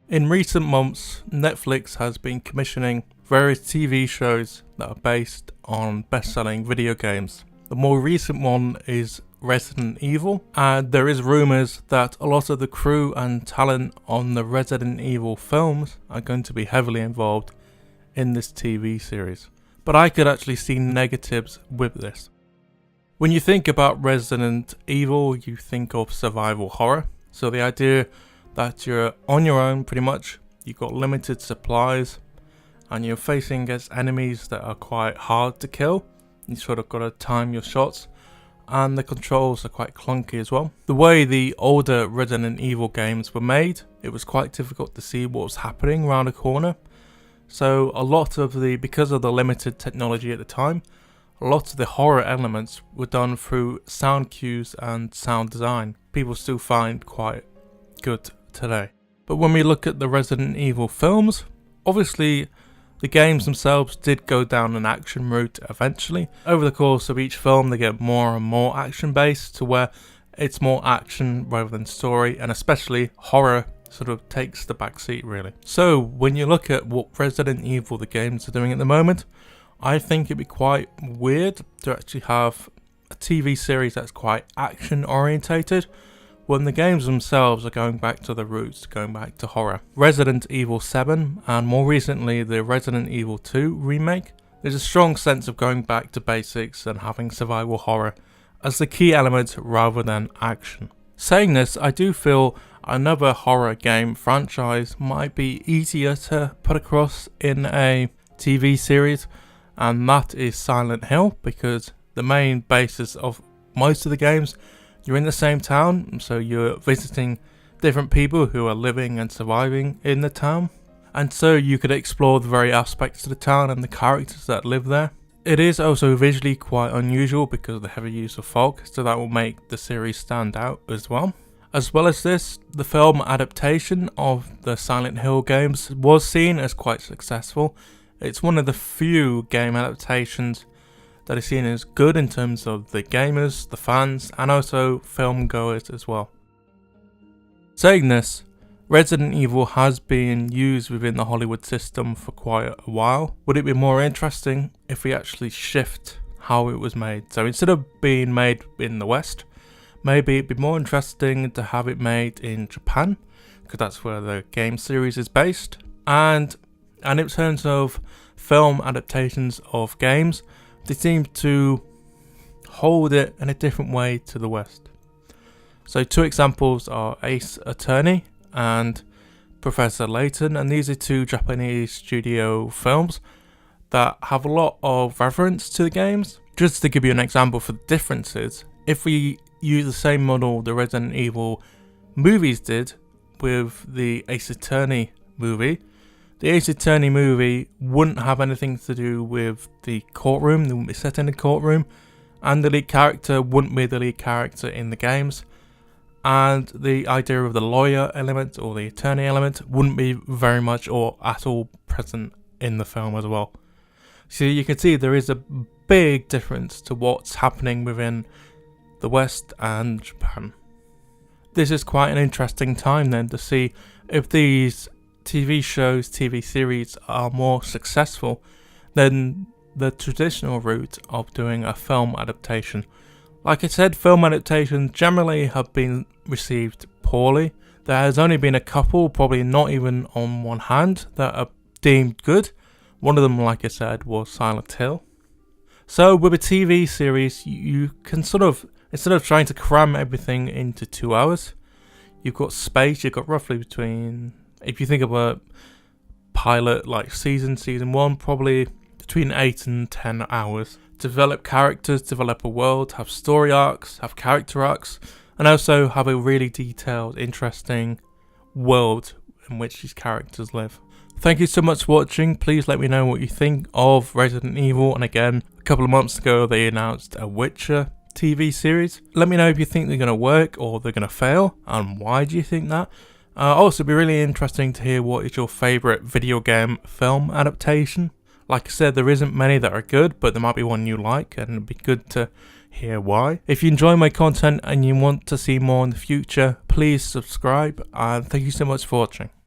In recent months, Netflix has been commissioning various TV shows that are based on best-selling video games. The more recent one is Resident Evil, and there is rumours that a lot of the crew and talent on the Resident Evil films are going to be heavily involved in this TV series. But I could actually see negatives with this. When you think about Resident Evil, you think of survival horror. So the idea that you're on your own pretty much, you've got limited supplies, and you're facing against enemies that are quite hard to kill. You sort of got to time your shots, and the controls are quite clunky as well. The way the older Resident Evil games were made, it was quite difficult to see what was happening around a corner. So a lot of because of the limited technology at the time, a lot of the horror elements were done through sound cues and sound design. People still find quite good today. But when we look at the Resident Evil films, obviously the games themselves did go down an action route eventually. Over the course of each film, they get more and more action based to where it's more action rather than story, and especially horror sort of takes the back seat really. So when you look at what Resident Evil the games are doing at the moment, I think it'd be quite weird to actually have a TV series that's quite action orientated when the games themselves are going back to the roots, going back to horror. Resident Evil 7 and more recently the Resident Evil 2 remake, there's a strong sense of going back to basics and having survival horror as the key element rather than action. Saying this, I do feel another horror game franchise might be easier to put across in a TV series, and that is Silent Hill, because the main basis of most of the games, you're in the same town, so you're visiting different people who are living and surviving in the town, and so you could explore the very aspects of the town and the characters that live there. It is also visually quite unusual because of the heavy use of fog, so that will make the series stand out as well. As well as this, the film adaptation of the Silent Hill games was seen as quite successful. It's one of the few game adaptations that is seen as good in terms of the gamers, the fans, and also film goers as well. Saying this, Resident Evil has been used within the Hollywood system for quite a while. Would it be more interesting if we actually shift how it was made? So instead of being made in the West, maybe it'd be more interesting to have it made in Japan, because that's where the game series is based. And in terms of film adaptations of games, they seem to hold it in a different way to the West. So two examples are Ace Attorney and Professor Layton, and these are two Japanese studio films that have a lot of reference to the games. Just to give you an example for the differences, if we use the same model the Resident Evil movies did with the Ace Attorney movie, the Ace Attorney movie wouldn't have anything to do with the courtroom, they wouldn't be set in the courtroom, and the lead character wouldn't be the lead character in the games, and the idea of the lawyer element or the attorney element wouldn't be very much or at all present in the film as well. So you can see there is a big difference to what's happening within the West and Japan. This is quite an interesting time then to see if these TV shows, TV series are more successful than the traditional route of doing a film adaptation. Like I said, film adaptations generally have been received poorly. There has only been a couple, probably not even on one hand, that are deemed good. One of them, like I said, was Silent Hill. So with a TV series, you can sort of, instead of trying to cram everything into 2 hours, you've got space, you've got roughly between, if you think of a pilot like season 1, probably between 8 and 10 hours. Develop characters, develop a world, have story arcs, have character arcs, and also have a really detailed, interesting world in which these characters live. Thank you so much for watching. Please let me know what you think of Resident Evil, and again, a couple of months ago they announced a Witcher TV series. Let me know if you think they're going to work or they're going to fail, and why do you think that? Also, it'd be really interesting to hear what is your favourite video game film adaptation. Like I said, there isn't many that are good, but there might be one you like, and it'd be good to hear why. If you enjoy my content and you want to see more in the future, please subscribe, and thank you so much for watching.